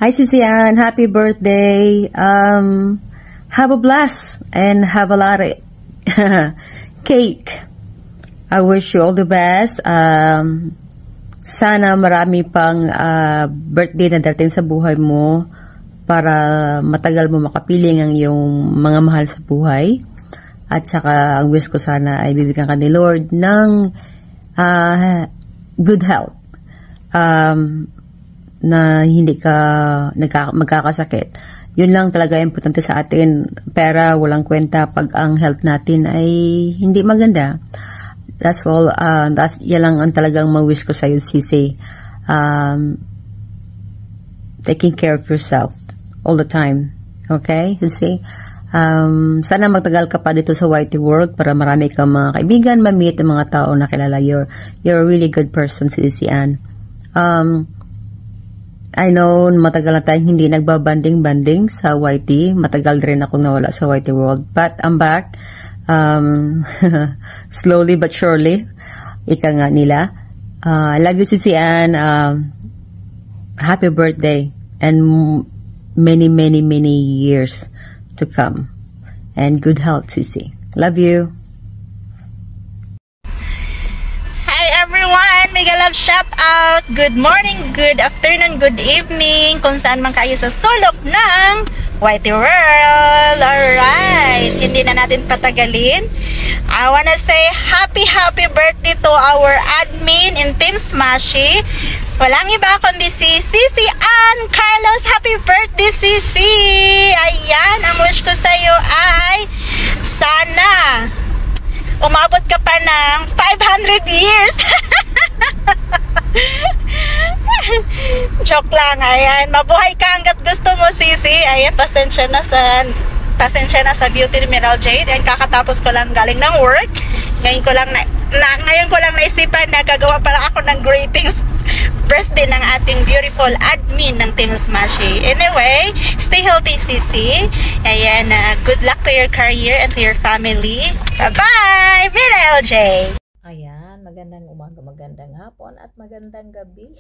Hi, Sisian. Happy birthday. Have a blast and have a lot of cake. I wish you all the best. Sana marami pang birthday na dating sa buhay mo para matagal mo makapiling ang iyong mga mahal sa buhay. At saka ang wish ko sana ay bibigyan ka ni Lord ng good health. Na hindi ka magkakasakit. Yun lang talaga importante sa atin. Pera, walang kwenta pag ang health natin ay hindi maganda. That's all. Yan lang ang talagang ma-wish ko sa'yo, Sisi. Taking care of yourself all the time. Okay, Sisi? Sana magtagal ka pa dito sa Whitey World para marami kang mga kaibigan, ma-meet ang mga tao na kilala. You're a really good person, Sisi Ann. I know, matagal na tayong hindi nagbabanding-banding sa YT. Matagal rin ako nawala sa YT World. But I'm back. Slowly but surely. Ika nga nila. I love you, Sisi Ann. Happy birthday. And many, many, many years to come. And good health, Sisi. Love you. Everyone, mega love shout out. Good morning, good afternoon, good evening kung saan man kayo sa sulok ng Whitey World. Alright, hindi na natin patagalin. I wanna say happy birthday to our admin in Team Smashy. Walang iba kundi si Sisi Ann Carlos. Happy birthday, Sisi. Ayan, ang wish ko sa'yo ay sana umabot ka pa ng 500 years. Joke lang. Ayan, mabuhay ka hanggat gusto mo, Sisi. Ayan, pasensya na sa Beauty Mineral Jade. Ayan, kakatapos ko lang galing ng work. Ngayon ko lang naisipan na gagawa pala ako ng greetings birthday ng ating beautiful admin ng Team Smashy. Anyway, stay healthy, Sisi. Ayan, good luck to your career and to your family. Bye-bye! Mira LJ! Ayan, magandang umaga, magandang hapon at magandang gabi.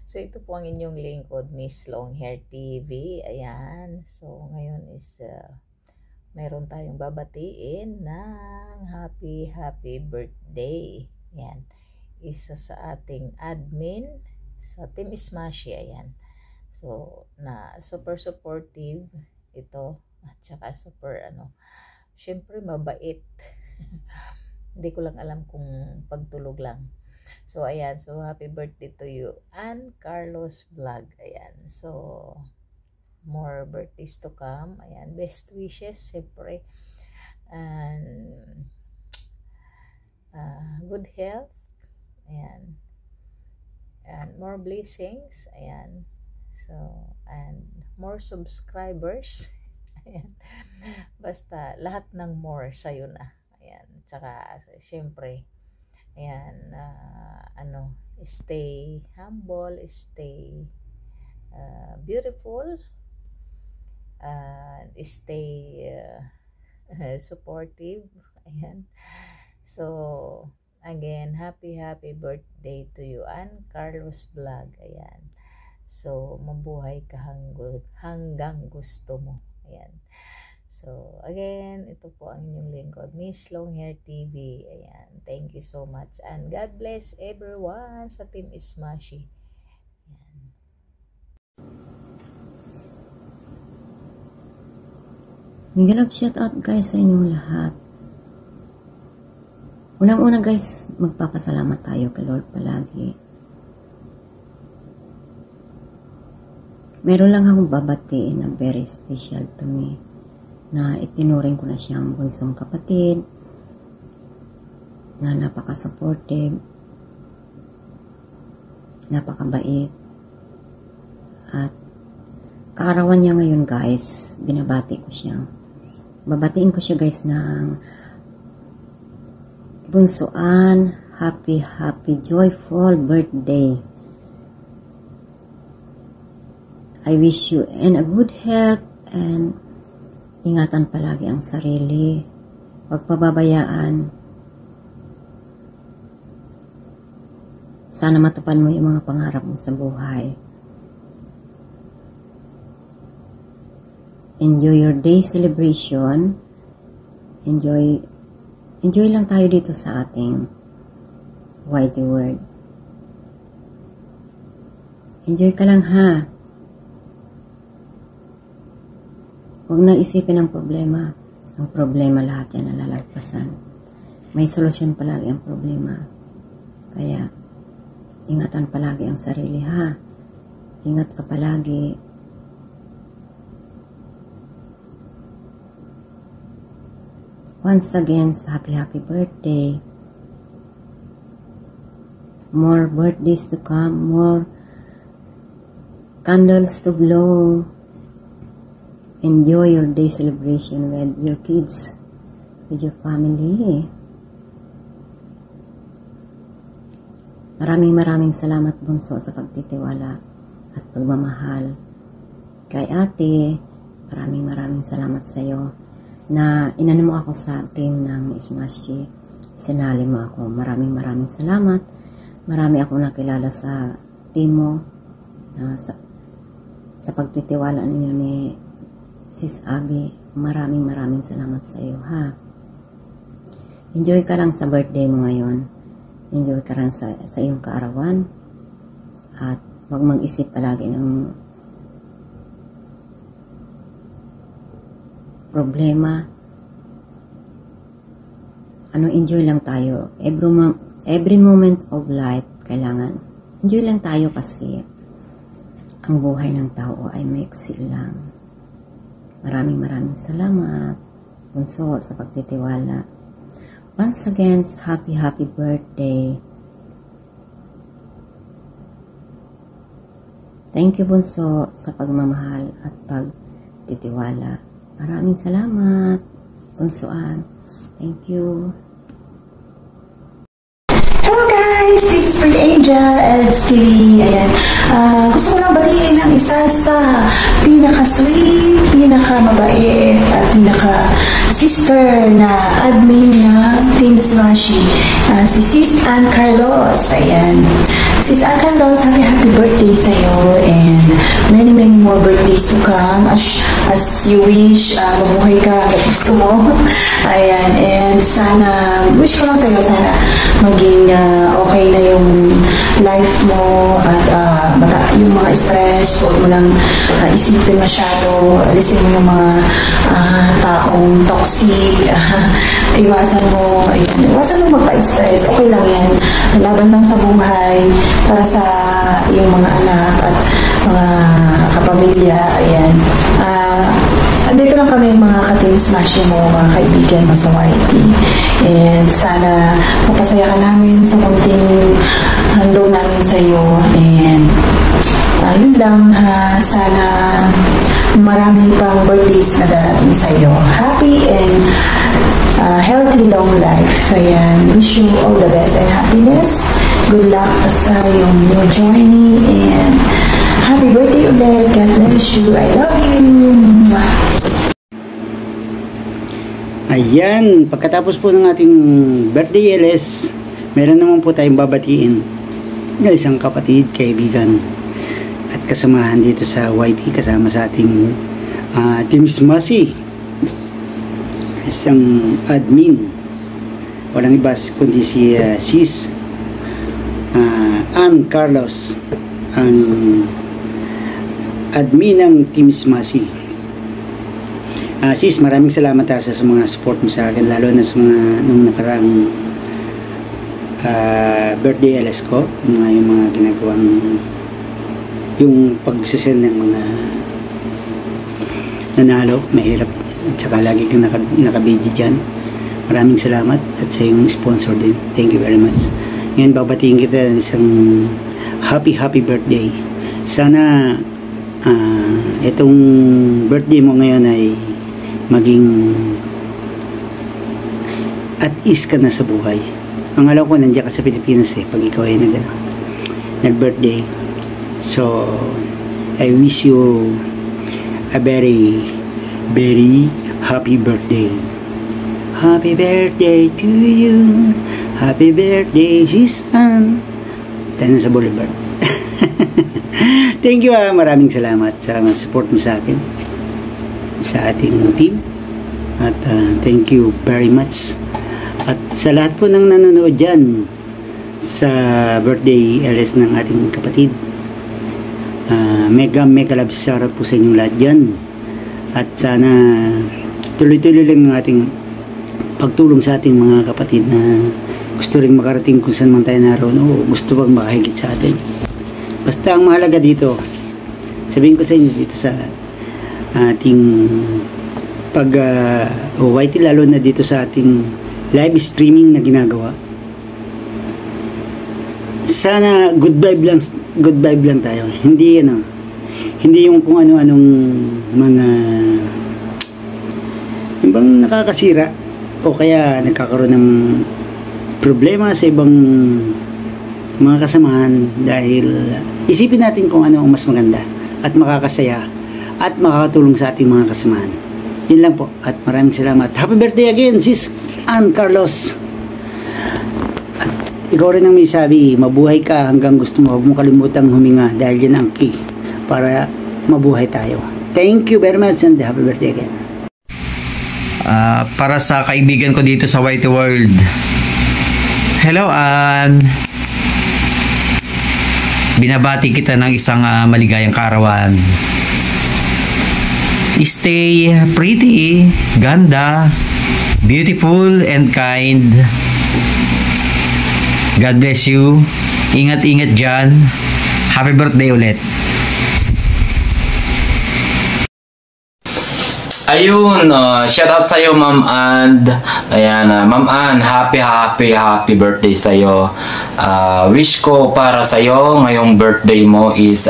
So, ito po ang inyong lingkod, Miss Longhair TV. Ayan, so ngayon is mayroon tayong babatiin ng happy birthday. Ayan, isa sa ating admin sa Team Smashy. Ayan, so na super supportive ito at saka super syempre mabait. Hindi ko lang alam kung pagtulog lang. So ayan, so happy birthday to you, Ann Carlos Vlog. Ayan, so more birthdays to come. Ayan, best wishes siyempre, and good health. Ayan, and more blessings. Ayan, so and more subscribers. Ayan, basta lahat ng more sa'yo na. Ayan, tsaka siyempre, ayan, stay humble, stay beautiful, stay supportive. Ayan, so again, happy birthday to you, Ann Carlos Vlog. Ayan, so mabuhay ka hanggang gusto mo. Ayan, so again, ito po ang inyong lingkod, Miss Longhair TV. Ayan, thank you so much and God bless everyone sa Team Smashy. Ayan. Mega love shout out guys sa inyong lahat. Unang-una guys, magpapasalamat tayo kay Lord palagi. Meron lang akong babatiin na very special to me, na itinuring ko na siyang bunsong kapatid, na napaka-supportive, napakabait, at kaarawan niya ngayon guys, babatiin ko siya guys ng bunsuan, happy joyful birthday. I wish you a good health and ingatan palagi ang sarili. Huwag pababayaan. Sana matupad mo yung mga pangarap mo sa buhay. enjoy your day celebration. Enjoy lang tayo dito sa ating Whitey World. Enjoy ka lang, ha. Huwag na isipin ang problema. Ang problema lahat yan nalalagpasan. May solusyon palagi ang problema. Kaya, ingatan palagi ang sarili, ha. Ingat ka palagi. Once again, happy birthday. More birthdays to come, more candles to blow. Enjoy your day celebration with your kids, with your family. Maraming salamat, bunso, sa pagtitiwala at pagmamahal. Kay ate, maraming salamat sa iyo na inano mo ako sa team ng Smashy. Sinali mo ako. Maraming salamat. Marami akong nakilala sa team mo, sa pagtitiwala ninyo ni Sis Abby. Maraming salamat sa iyo, ha. Enjoy ka lang sa birthday mo ngayon. Enjoy ka lang sa iyong kaarawan. At huwag mag-isip palagi ng problema. Enjoy lang tayo. Every moment of life, kailangan enjoy lang tayo kasi ang buhay ng tao ay maiksi lang. Maraming salamat, bunso, sa pagtitiwala. Once again, happy birthday. Thank you, bunso, sa pagmamahal at pagtitiwala. Maraming salamat, bunsoan. Thank you. Hello guys, this is Pretty Angel LCD. Ayan. Gusto ko lang batiin ang isa sa pinaka-sweet, pinaka-mabait at pinaka-sister na admin ng Team Smashy. Si Sis Ann Carlos. Ayan. Sis Ann Carlos, happy birthday sa'yo and many more birthdays to come as you wish. Mabuhay ka at gusto mo. Ayan. And sana, wish ko lang sa'yo, sana maging okay na yung life mo at yung mga stress, huwag mo lang isipin masyado, alisin mo yung mga taong toxic, iwasan mo magpa-stress, okay lang yan, laban lang sa buhay para sa iyong mga anak at mga kapamilya. Ayan. Andito lang kami mga ka-Team Smashy mo, mga kaibigan mo sa YT. And sana papasaya ka namin sa munting handog namin sa iyo. And yun lang, sana marami pang birthdays na darating sa iyo. Happy and healthy long life. Ayan. Wish you all the best and happiness. Good luck sa iyong new journey and happy birthday ulit. God bless you. I love you. Ayan, pagkatapos po ng ating birthday LS, meron naman po tayong babatiin ng isang kapatid, kaibigan at kasamahan dito sa YT, kasama sa ating Team Smashy, isang admin, walang iba kundi si Sis Ann Carlos, ang admin ng Team Smashy. Sis, maraming salamat sa mga support mo sa akin, lalo na sa mga nung nakaraang birthday LS ko, yung mga ginagawang yung pagsisend ng mga nanalo, mahirap at saka lagi kang nakabidyo dyan. Maraming salamat at sa yung sponsor din, thank you very much. Ngayon babatiin kita ng isang happy birthday. Sana itong birthday mo ngayon ay maging at ease ka na sa buhay. Ang alam ko, nandiyan ka sa Pilipinas pag ikaw ay nag-birthday. So, I wish you a very happy birthday. Happy birthday to you. Happy birthday, Sis Ann. Tayo na sa Boulevard. Thank you, maraming salamat sa support mo sa akin. sa ating team. At thank you very much. At sa lahat po ng nanonood dyan sa birthday LS ng ating kapatid, mega love shoutout po sa inyong lahat dyan. At sana tuloy-tuloy lang ang ating pagtulong sa ating mga kapatid na gusto rin makarating kung saan man tayo naroon o gusto bang makahigit sa atin. Basta ang mahalaga dito, sabihin ko sa inyo dito sa ating YT, lalo na dito sa ating live streaming na ginagawa, sana good vibe lang tayo. Hindi yung kung ano-anong mga yung bang nakakasira o kaya nagkakaroon ng problema sa ibang mga kasamahan, dahil isipin natin kung ano ang mas maganda at makakasaya at makakatulong sa ating mga kasamahan. Yun lang po, at maraming salamat. Happy birthday again, Sis Ann Carlos. At ikaw rin ang may sabi, mabuhay ka hanggang gusto mo. Huwag mo kalimutang huminga dahil yan ang key para mabuhay tayo. Thank you very much and happy birthday again. Para sa kaibigan ko dito sa Whitey World, hello Ann, binabati kita ng isang maligayang kaarawan. Stay pretty, ganda, beautiful and kind. God bless you. Ingat-ingat dyan. Happy birthday ulit. Ayun, shoutout sa'yo Ma'am Ann. Ayan, Ma'am Ann, happy birthday sa'yo. Wish ko para sa'yo ngayong birthday mo is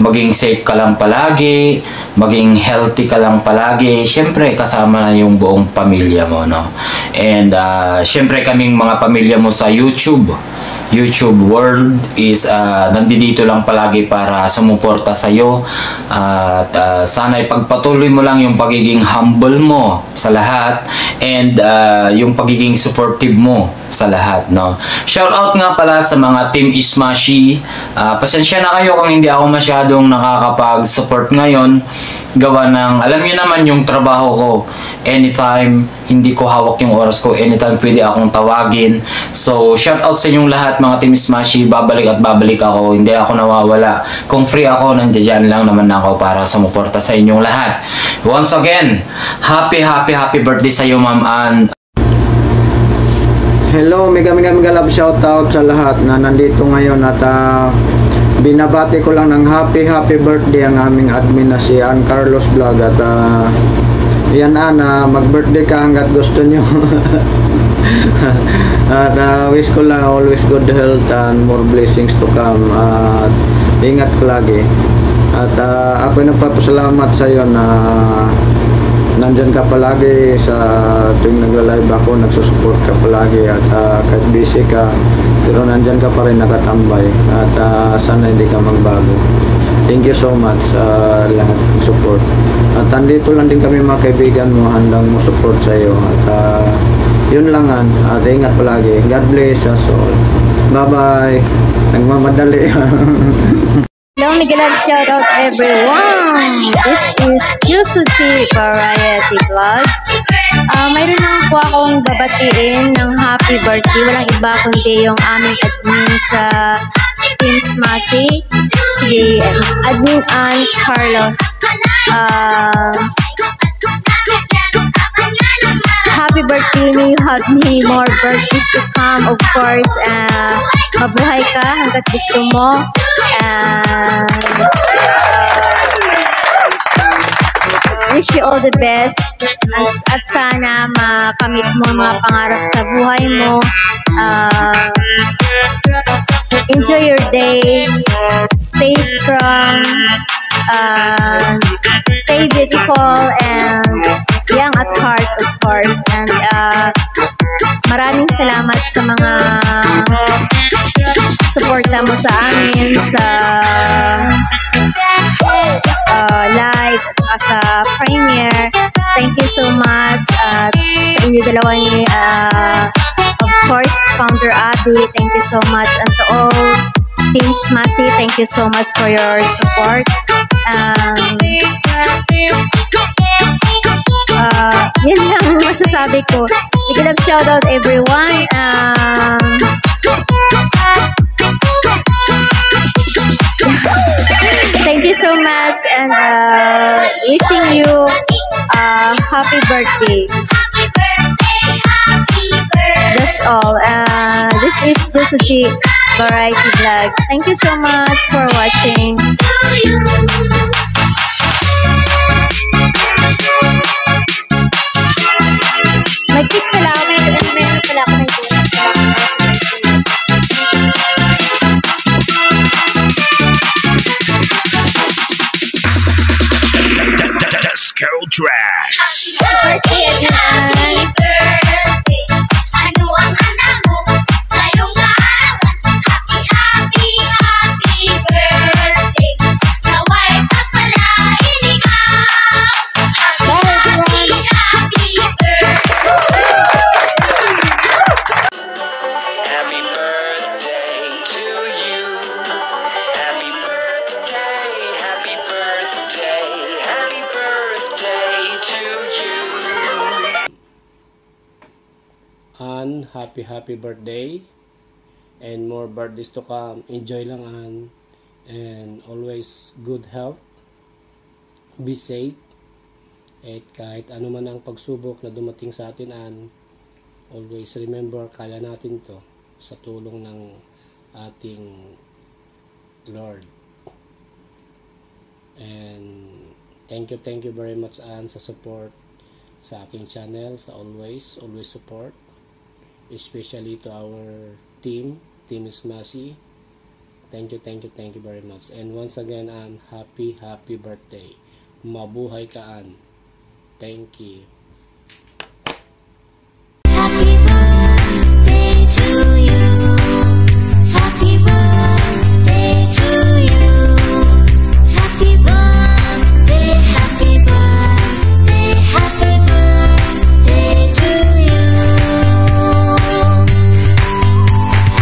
maging safe ka lang palagi, maging healthy ka lang palagi. Siyempre, kasama na yung buong pamilya mo, no? And siyempre kaming mga pamilya mo sa YouTube world is nandito lang palagi para sumuporta sa iyo, at sana ipagpatuloy mo lang yung pagiging humble mo sa lahat and yung pagiging supportive mo sa lahat, no? Shout out nga pala sa mga Team Ismashi. Pasensya na kayo kung hindi ako masyadong nakakapag-support ngayon, gawa ng alam niyo naman yung trabaho ko. Anytime hindi ko hawak yung oras ko, anytime pwede akong tawagin. So shout out sa inyong lahat mga Team Smashy. Babalik at babalik ako, hindi ako nawawala. Kung free ako, nandiyan lang naman ako para sumuporta sa inyong lahat. Once again, happy birthday sa iyo Ma'am Ann. Hello, mega love shout out sa lahat na nandito ngayon, at binabati ko lang ng happy birthday ang aming admin na si Ann Carlos Vlog. At yan Ana, mag-birthday ka hanggat gusto nyo. At wish ko lang always good health and more blessings to come. At ingat ka lagi. At ako nagpapasalamat sa iyo na nandyan ka palagi sa tuwing nagla-live ako, nagsusupport ka palagi. At kahit busy ka, pero nandyan ka pa rin nakatambay. At sana hindi ka magbago. Thank you so much sa lahat ng support. At andito lang din kami mga kaibigan mo, handang mo support sa iyo. At yun lang at ingat palagi. God bless us all. Bye-bye. Nagmamadali. Hello, Miguel, shout out everyone. This is Yusuchi Variety Vlogs. Mayroon lang po akong babatiin ng happy birthday. Walang iba kundi yung aming admin sa Team Smashy, si Admin Ann Carlos. Happy birthday, may you have many more birthdays to come, of course. Mabuhay ka hanggat gusto mo. Wish you all the best. At sana makamit mo mga pangarap sa buhay mo. Enjoy your day. Stay strong. Stay beautiful and young at heart, of course. And maraming salamat sa mga suporta mo sa amin sa live at sa premiere. Thank you so much sa inyo dalawa ni of course Founder Abby. Thank you so much, and to all Team Smasi, thank you so much for your support. Yun lang masasabi ko. Big love shoutout everyone. Thank you so much and wishing you happy birthday. That's all. This is Josuchi Variety Vlogs. Thank you so much for watching. May tip pala ako. Meron pala ako. May tip. Disco Tracks. Birthday, everyone. Ano ang handa mo? Ngayong arawan. Happy birthday. Naway pagpalain ikaw. Happy birthday. Happy birthday to you. Happy birthday, happy birthday, happy birthday to you. An, happy birthday and more birthdays to come. Enjoy lang, An, and always good health, be safe, at kahit ano man ang pagsubok na dumating sa atin, An, always remember kaya natin to sa tulong ng ating Lord. And thank you very much, An, sa support sa aking channel, sa always support, especially to our Team Smasi. Thank you very much. And once again, An, happy birthday. Mabuhay ka, An. Thank you. Happy birthday to you. Happy birthday to you. Happy birthday, happy birthday, happy birthday to you.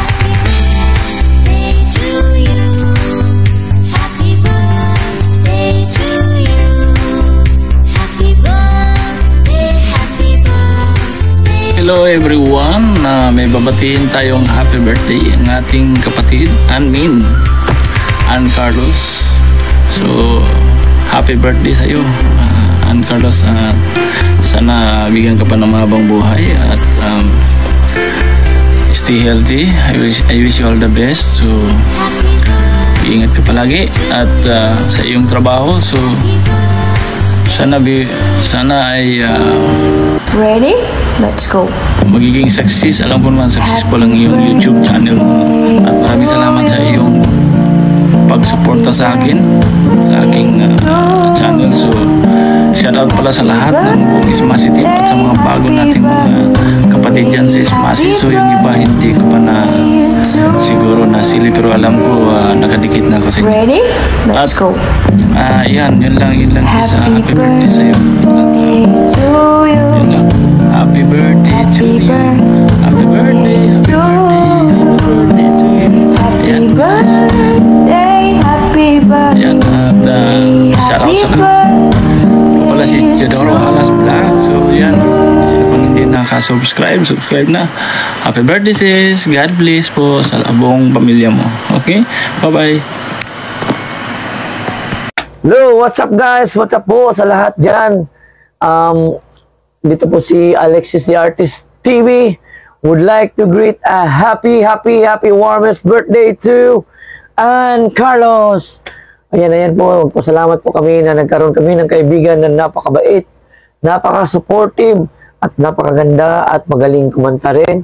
Happy birthday to you. Happy birthday to you. Happy birthday, happy birthday. Hello everyone, may babatiin tayong happy birthday ang ating kapatid Ann Carlos. So happy birthday sa iyo, Ann Carlos. Sana bigyan ka pa ng mahabang buhay at stay healthy. I wish you all the best. So ingat ka palagi at sa iyong trabaho. So sana ay Ready? Let's go. magiging success. Alam ko naman successful ang iyong YouTube channel at maraming salamat sa iyong pagsuporta sa akin sa aking channel. So shout out pala sa lahat ng buong Smasi team at sa mga bago nating mga kapatid dyan sa Smasi. So yung iba hindi ko pa na siguro nasili, pero alam ko nakadikit na ako sa inyo. Ready? Let's go. Yun lang sis. Happy birthday sa iyo. Yun lang. Happy birthday to you. Happy birthday to you. Ayan, sis. Yan, at shout out sa pala si Chidoro Alas Vlog. So yan, sino pang hindi nakasubscribe, subscribe na. Happy birthday sis. God bless po sa buong pamilya mo. Okay, bye bye. Hello, what's up guys? What's up po sa lahat dyan? Dito po si Alexis the Artist TV. Would like to greet a happy warmest birthday to Ann Carlos. Ayan po, magpasalamat po kami na nagkaroon kami ng kaibigan na napakabait, napaka-supportive, at napakaganda at magaling kumanta rin.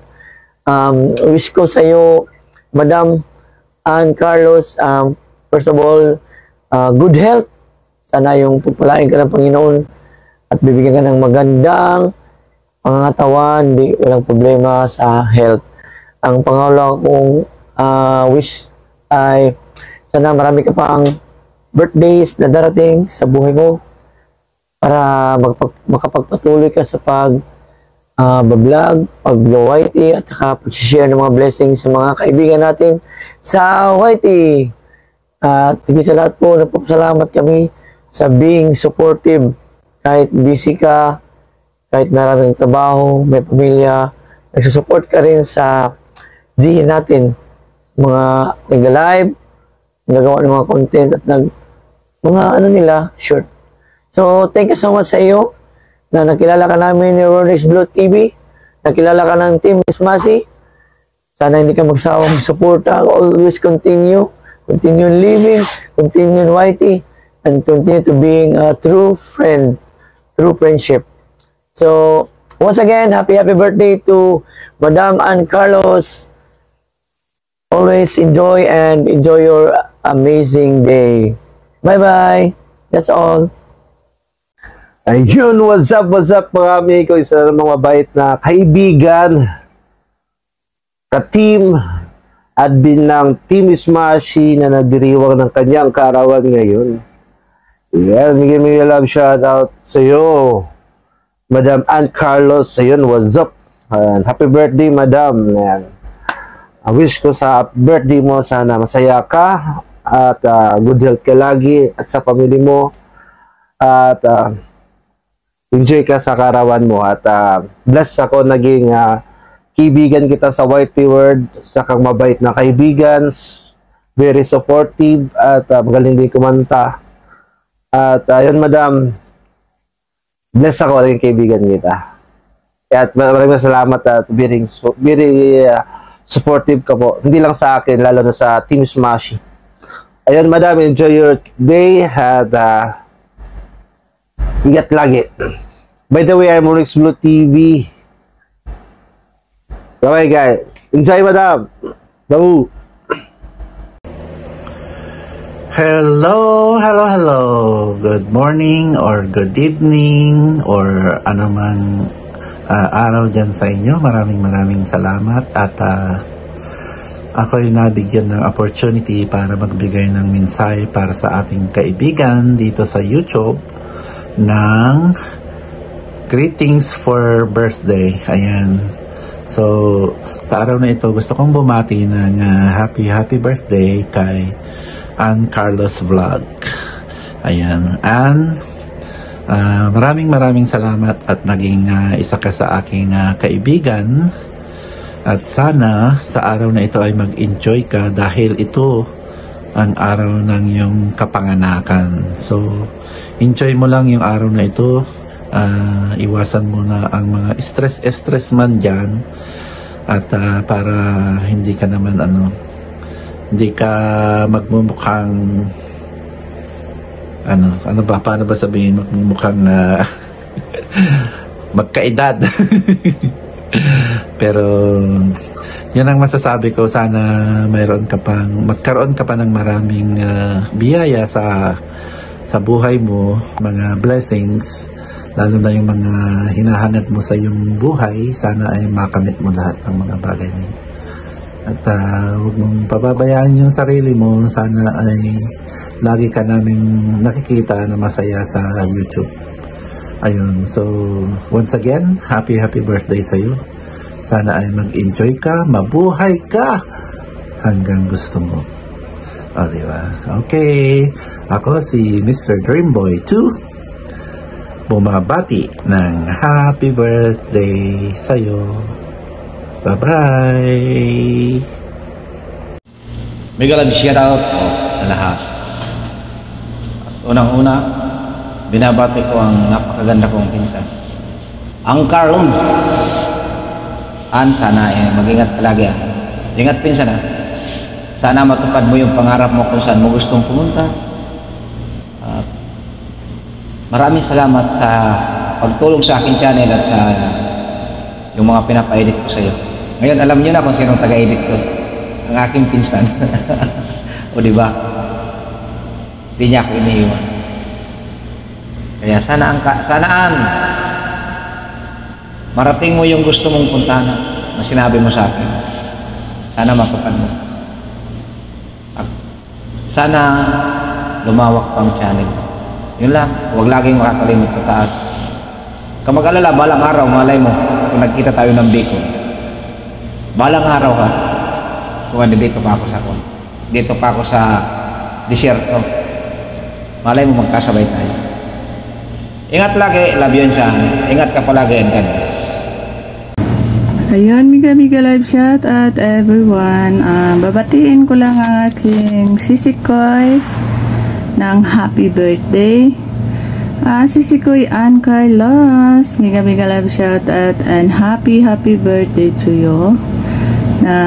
Wish ko sa iyo, Madam Ann Carlos, first of all, good health. Sana yung pagpalain ka ng Panginoon at bibigyan ka ng magandang pangangatawan, walang problema sa health. Ang pangalawa kong wish ay sana marami ka pang birthdays na darating sa buhay mo para makapagpatuloy ka sa pag-vlog, pag-YT at saka pag-share ng mga blessings sa mga kaibigan natin sa Whitey. At higit sa lahat po, nagpapasalamat kami sa being supportive. Kahit busy ka, kahit maraming trabaho, may pamilya, nagsusupport ka rin sa GC natin. Mga nag-live, nagagawa ng mga content at mga ano nila, short. So, thank you so much sa iyo na nakilala ka namin ni Ronix Blue TV, nakilala ka ng Team Miss Masi. Sana hindi ka magsawang suporta. Always continue living, continue YT, and continue to being a true friend, true friendship. So, once again, happy birthday to Madam Ann Carlos. Always enjoy your amazing day. Bye-bye. That's all. Ayun, what's up mga amigo, isa na mga bait na kaibigan, ka-team, admin ng Team Smashy na nagdiriwang ng kanyang kaarawan ngayon. Yeah, may love shout out sa iyo, Madam Ann Carlos. Ayun, what's up? Happy birthday, Madam. Ayan. I wish ko sa birthday mo, sana masaya ka at good health ka lagi at sa pamilya mo at enjoy ka sa karawan mo at blessed ako naging kaibigan kita sa Whitey World, sa kang mabait na kaibigan, very supportive at magaling din kumanta. At ayun, Madam, blessed ako naging kaibigan kita. At maraming salamat at very supportive ka po. Hindi lang sa akin, lalo na sa Team Smashy. Ayun, Madam, enjoy your day at ingat lagi. By the way, I'm Ronix Blue TV. Bye guys. Enjoy, Madam. Hello. Hello. Good morning or good evening or anumang araw dyan sa inyo. Maraming salamat at ako'y nabigyan ng opportunity para magbigay ng mensahe para sa ating kaibigan dito sa YouTube ng greetings for birthday. Ayan. So, sa araw na ito, gusto kong bumati ng happy birthday kay Ann Carlos Vlog. Ayan. Ann, maraming salamat at naging isa ka sa aking kaibigan. At sana sa araw na ito ay mag-enjoy ka dahil ito ang araw ng iyong kapanganakan. So, enjoy mo lang yung araw na ito. Iwasan mo na ang mga stress man dyan. At para hindi ka naman hindi ka magmumukhang paano ba sabihin, magmumukhang magkaedad. Pero yan ang masasabi ko, sana magkaroon ka pa ng maraming biyaya sa buhay mo, mga blessings, lalo na yung mga hinahanap mo sa iyong buhay. Sana ay makamit mo lahat ng mga bagay na yun. At huwag mong pababayaan yung sarili mo. Sana ay lagi ka naming nakikita na masaya sa YouTube. Ayun, so once again, happy birthday sa iyo. Sana ay mag-enjoy ka, mabuhay ka hanggang gusto mo. O, diba? Okay, ako si Mr. Dreamboy 2, bumabati ng happy birthday sa iyo. Bye-bye! Mega love shout out sa lahat. Unang-una, binabati ko ang napakaganda kong pinsan, ang Carlos. Sana mag-ingat ka lagi. Ingat pinsan. Sana matupad mo yung pangarap mo kung saan mo gustong pumunta. Maraming salamat sa pagtulong sa aking channel at sa yung mga pinapa-edit ko sa iyo. Ngayon alam niyo na kung sinong taga-edit ko. Ang aking pinsan. O diba? Hindi niya ako iniiwan. Kaya sanaan marating mo yung gusto mong puntahan na sinabi mo sa akin. Sana matupad mo. Sana lumawak pang channel. Yun lang. Huwag laging makakalimit sa taas. Kung mag-alala, balang araw, malay mo, kung nagkita tayo ng Bicol. Balang araw ka. kung dito pa ako sa disyerto. Malay mo magkasabay tayo. Ingat lagi, love you Insan. Ingat ka palagi and God bless. Ayun, Miga Live Chat at everyone. Babatiin ko lang ang aking sisikoy ng happy birthday. Sisikoy Ann Carlos. Miga Live Chat at and happy birthday to you. Na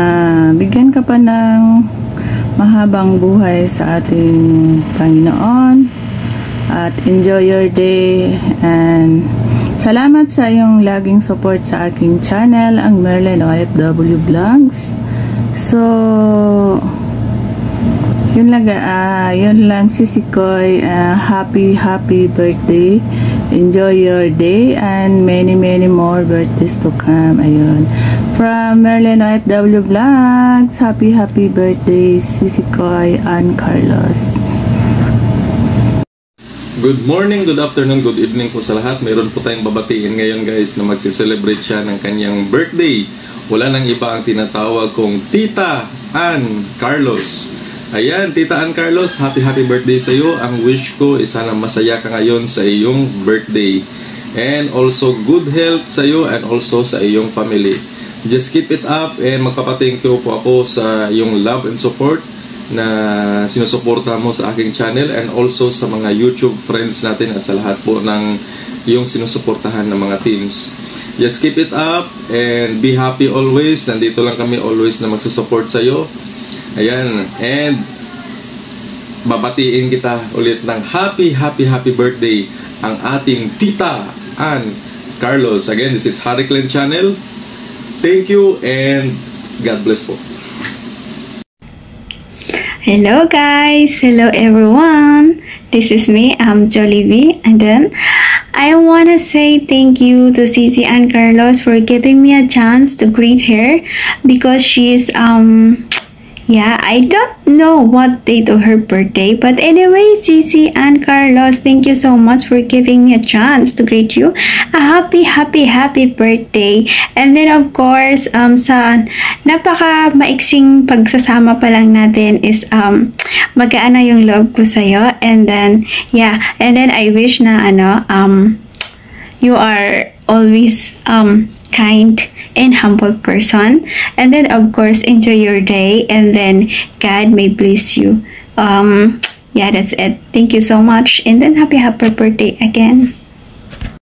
bigyan ka pa ng mahabang buhay sa ating Panginoon. At enjoy your day and salamat sa iyong laging support sa aking channel, ang Merlin OFW Vlogs. So, yun lang sisikoy. Happy birthday. Enjoy your day and many more birthdays to come. Ayun. From Merlin OFW Vlogs, happy birthday sisikoy Ann Carlos. Good morning, good afternoon, good evening po sa lahat. Mayroon po tayong babatiin ngayon guys na magsiselebrate siya ng kanyang birthday. Wala nang iba ang tinatawag kong Tita Ann Carlos. Ayan, Tita Ann Carlos, happy birthday sa iyo. Ang wish ko is sana masaya ka ngayon sa iyong birthday. And also good health sa iyo and also sa iyong family. Just keep it up and magpapa-thank you po ako sa iyong love and support na sinusuporta mo sa aking channel and also sa mga YouTube friends natin at sa lahat po ng yung sinusuportahan ng mga teams. Just keep it up and be happy always. Nandito lang kami always na magsusupport sa iyo. Ayan, and babatiin kita ulit ng happy birthday ang ating Tita Ann Carlos. Again, this is Harry Clan Channel. Thank you and God bless po. Hello guys, hello everyone. This is me, I'm Jollibee, and then I wanna say thank you to Cici Ann Carlos for giving me a chance to greet her because she's I don't know what date of her birthday, but anyway, Cici Ann Carlos, thank you so much for giving me a chance to greet you. A happy birthday. And then of course, sa napaka maiksing pagsasama pa lang natin is magaan na yung love ko sa'yo. And then I wish na you are always kind and humble person, and then of course enjoy your day, and then God may bless you. That's it. Thank you so much, and then happy birthday again.